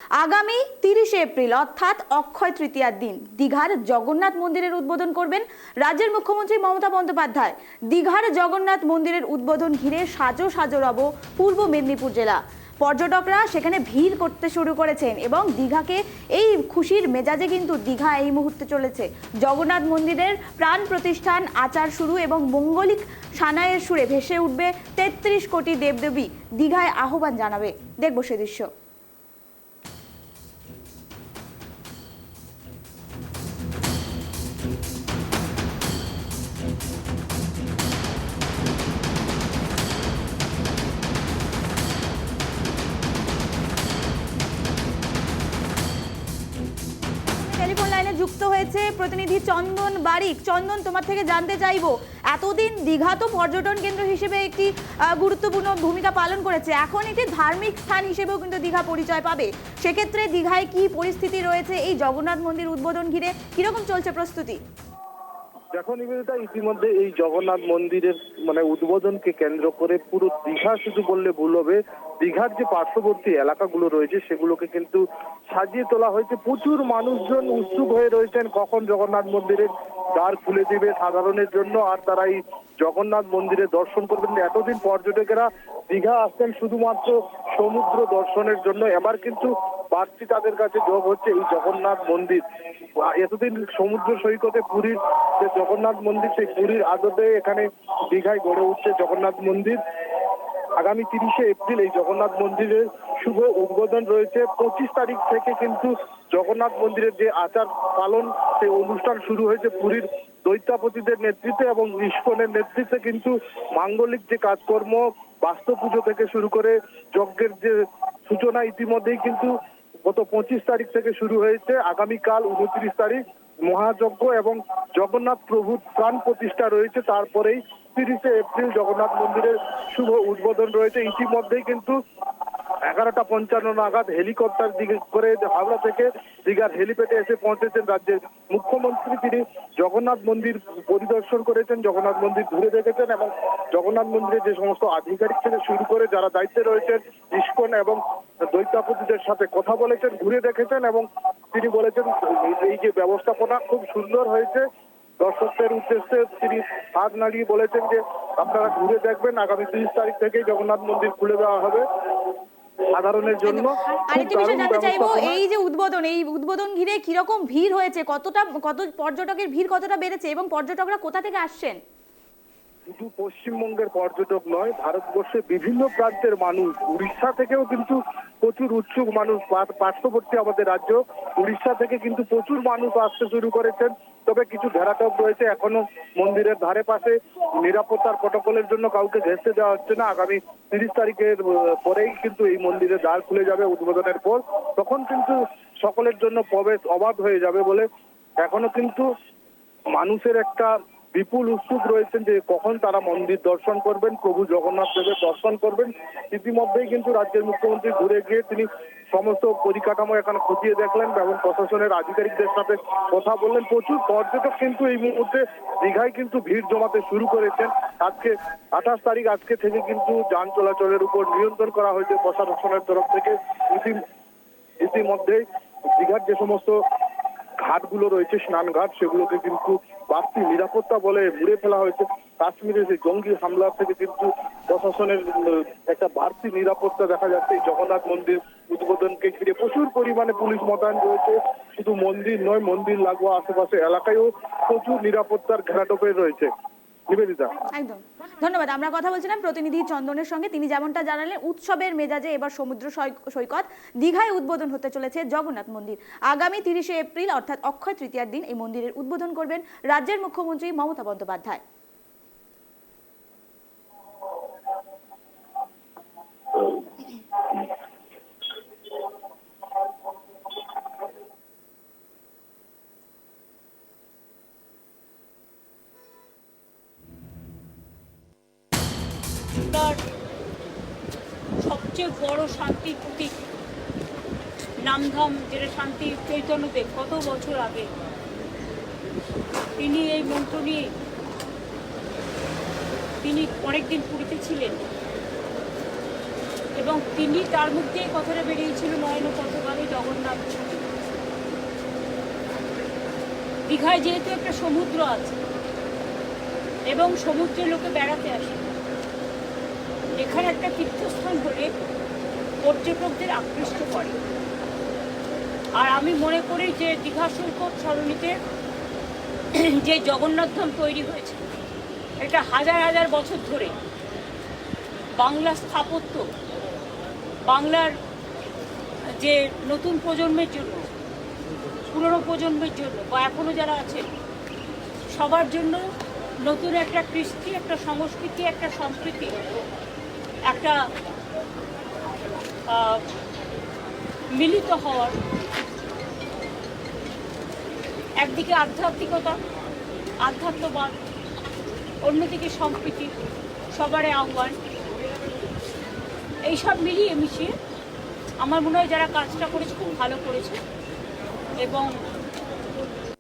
আগামী 30শে এপ্রিল অর্থাৎ অক্ষয় তৃতীয়ার দিন দীঘার জগন্নাথ মন্দিরের উদ্বোধন করবেন রাজ্যের মুখ্যমন্ত্রী মমতা বন্দ্যোপাধ্যায়। দীঘার জগন্নাথ মন্দিরের উদ্বোধন ঘিরে সাজো সাজো রব পূর্ব মেদিনীপুর জেলা। পর্যটকরা সেখানে ভিড় করতে শুরু করেছেন এবং দীঘাকে এই খুশির মেজাজে কিন্তু দীঘা এই মুহূর্তে চলেছে। জগন্নাথ মন্দিরের প্রাণ প্রতিষ্ঠান আচার শুরু এবং মঙ্গলিক সানাইয়ের সুরে ভেসে উঠবে ৩৩ কোটি দেবদেবী। দীঘায় আহ্বান জানাবে, দেখব সে দৃশ্য। টেলিফোন লাইনে যুক্ত হয়েছে প্রতিনিধি চন্দন বারিক। চন্দন, তোমার থেকে জানতে চাইবো, এতদিন দীঘা তো পর্যটন কেন্দ্র হিসেবে একটি গুরুত্বপূর্ণ ভূমিকা পালন করেছে, এখন একটি ধার্মিক স্থান হিসেবেও কিন্তু দীঘা পরিচয় পাবে। সেক্ষেত্রে দীঘায় কি পরিস্থিতি রয়েছে, এই জগন্নাথ মন্দির উদ্বোধন ঘিরে কিরকম চলছে প্রস্তুতি? দেখো নিবেদিতা, ইতিমধ্যে এই জগন্নাথ মন্দিরের উদ্বোধনকে কেন্দ্র করে পুরো দীঘা শুধু বললে ভুল হবে, দীঘার যে পার্শ্ববর্তী এলাকাগুলো রয়েছে সেগুলোকে কিন্তু সাজিয়ে তোলা হয়েছে। প্রচুর মানুষজন উৎসুক হয়ে রয়েছেন কখন জগন্নাথ মন্দিরের দ্বার খুলে দিবে সাধারণের জন্য, আর তারা এই জগন্নাথ মন্দিরে দর্শন করবেন। এতদিন পর্যটকেরা দীঘা আসতেন শুধুমাত্র সমুদ্র দর্শনের জন্য, এবার কিন্তু বাড়তি তাদের কাছে যোগ হচ্ছে এই জগন্নাথ মন্দির। এতদিন সমুদ্র সৈকতে পুরীর যে জগন্নাথ মন্দির, সেই পুরীর আদতে এখানে দীঘায় গড়ে উঠছে জগন্নাথ মন্দির। আগামী 30শে এপ্রিল এই জগন্নাথ মন্দিরের শুভ উদ্বোধন রয়েছে। 25 তারিখ থেকে কিন্তু জগন্নাথ মন্দিরের যে আচার পালন, সেই অনুষ্ঠান শুরু হয়েছে পুরীর দৈত্যাপতিদের নেতৃত্বে এবং ইস্কনের নেতৃত্বে। কিন্তু মাঙ্গলিক যে কাজকর্ম, বাস্তু পুজো থেকে শুরু করে যজ্ঞের যে সূচনা ইতিমধ্যেই কিন্তু গত 25 তারিখ থেকে শুরু হয়েছে। আগামীকাল 29 তারিখ মহাযজ্ঞ এবং জগন্নাথ প্রভুর প্রাণ প্রতিষ্ঠা রয়েছে। তারপরেই 30শে এপ্রিল জগন্নাথ মন্দিরের শুভ উদ্বোধন রয়েছে। ইতিমধ্যেই কিন্তু 11:55 নাগাদ হেলিকপ্টার দিকে করে হাওড়া থেকে দীঘার হেলিপ্যাডে এসে পৌঁছেছেন রাজ্যের মুখ্যমন্ত্রী। তিনি জগন্নাথ মন্দির পরিদর্শন করেছেন, জগন্নাথ মন্দির ঘুরে দেখেছেন এবং জগন্নাথ মন্দিরের যে সমস্ত আধিকারিক থেকে শুরু করে যারা দায়িত্বে রয়েছেন ইস্কন এবং দৈত্যাপতিদের সাথে কথা বলেছেন, ঘুরে দেখেছেন এবং তিনি বলেছেন এই যে ব্যবস্থাপনা খুব সুন্দর হয়েছে। দর্শকদের উদ্দেশ্যে তিনি হাত নাড়িয়ে বলেছেন যে আপনারা ঘুরে দেখবেন, আগামী 30 তারিখ থেকেই জগন্নাথ মন্দির খুলে দেওয়া হবে সাধারণের জন্য। আরেকটি বিষয় জানতে চাইবো, এই যে উদ্বোধন ঘিরে কিরকম ভিড় হয়েছে, কত পর্যটকের ভিড় কতটা বেড়েছে এবং পর্যটকরা কোথা থেকে আসছেন? শুধু পশ্চিমবঙ্গের পর্যটক নয়, ভারতবর্ষের বিভিন্ন প্রান্তের মানুষ, উড়িষ্যা থেকেও কিন্তু প্রচুর উৎসুক মানুষ, পার্শ্ববর্তী আমাদের রাজ্য উড়িষ্যা থেকে কিন্তু প্রচুর মানুষ আসতে শুরু করেছেন। তবে কিছু ঘেরাটোপ রয়েছে এখনো মন্দিরের ধারে পাশে, নিরাপত্তার প্রটোকলের জন্য কাউকে ঘেঁষতে দেওয়া হচ্ছে না। আগামী 30 তারিখের পরেই কিন্তু এই মন্দিরের দ্বার খুলে যাবে উদ্বোধনের পর, তখন কিন্তু সকলের জন্য প্রবেশ অবাধ হয়ে যাবে বলে এখনো কিন্তু মানুষের একটা বিপুল উৎসুক রয়েছেন যে কখন তারা মন্দির দর্শন করবেন, প্রভু জগন্নাথ দেবের দর্শন করবেন। ইতিমধ্যেই কিন্তু রাজ্যের মুখ্যমন্ত্রী ঘুরে গিয়ে তিনি সমস্ত পরিকাঠামো এখানে খতিয়ে দেখলেন এবং প্রশাসনের আধিকারিকদের সাথে কথা বললেন। প্রচুর পর্যটক কিন্তু এই মুহূর্তে দীঘায় কিন্তু ভিড় জমাতে শুরু করেছেন। আজকে 28 তারিখ, আজকে থেকে কিন্তু যান চলাচলের উপর নিয়ন্ত্রণ করা হয়েছে প্রশাসনের তরফ থেকে। ইতিমধ্যেই দীঘার যে সমস্ত ঘাটগুলো রয়েছে, স্নান ঘাট, সেগুলোকে কিন্তু বাড়তি নিরাপত্তা বলে মুড়ে ফেলা হয়েছে। কাশ্মীরের যে জঙ্গি হামলা থেকে কিন্তু প্রশাসনের একটা বাড়তি নিরাপত্তা দেখা যাচ্ছে। এই জগন্নাথ মন্দির উদ্বোধনকে ঘিরে প্রচুর পরিমাণে পুলিশ মোতায়েন রয়েছে। শুধু মন্দির নয়, মন্দির লাগোয়া আশেপাশে এলাকায়ও প্রচুর নিরাপত্তার ঘেরাটোপে রয়েছে। নিবেদিতা, একদম ধন্যবাদ। আমরা কথা বলছিলাম প্রতিনিধি চন্দনের সঙ্গে, তিনি যেমনটা জানালেন উৎসবের মেজাজে এবার সমুদ্র সৈকত দীঘায় উদ্বোধন হতে চলেছে জগন্নাথ মন্দির। আগামী 30শে এপ্রিল অর্থাৎ অক্ষয় তৃতীয়ার দিন এই মন্দিরের উদ্বোধন করবেন রাজ্যের মুখ্যমন্ত্রী মমতা বন্দ্যোপাধ্যায়। সবচেয়ে বড় শান্তির প্রতীক নামধাম, যেটা শান্তি চৈতন্যদেব কত বছর আগে তিনি এই মন্ত্র নিয়ে তিনি অনেকদিন পুরীতে ছিলেন। এবং তিনি তার মধ্যে এই কথাটা বেরিয়েছিল নয়ন পথগামী জগন্নাথ। দীঘায় যেহেতু একটা সমুদ্র আছে এবং সমুদ্রে লোকে বেড়াতে আসে, এখানে একটা তীর্থস্থান হলে পর্যটকদের আকৃষ্ট করে। আর আমি মনে করি যে দীঘা সৈকত সরণিতে যে জগন্নাথ ধাম তৈরি হয়েছে, এটা হাজার হাজার বছর ধরে বাংলার স্থাপত্য, বাংলার যে নতুন প্রজন্মের জন্য, পুরনো প্রজন্মের জন্য বা এখনও যারা আছে সবার জন্য নতুন একটা কৃষ্টি, একটা সংস্কৃতি, একটা সংস্কৃতি, একটা মিলিত হওয়ার, একদিকে আধ্যাত্মিকতা, আধ্যাত্মবাদ, অন্যদিকে সম্প্রীতি, সবারই আহ্বান, এইসব মিলিয়ে মিশিয়ে আমার মনে হয় যারা কাজটা করেছে খুব ভালো করেছে। এবং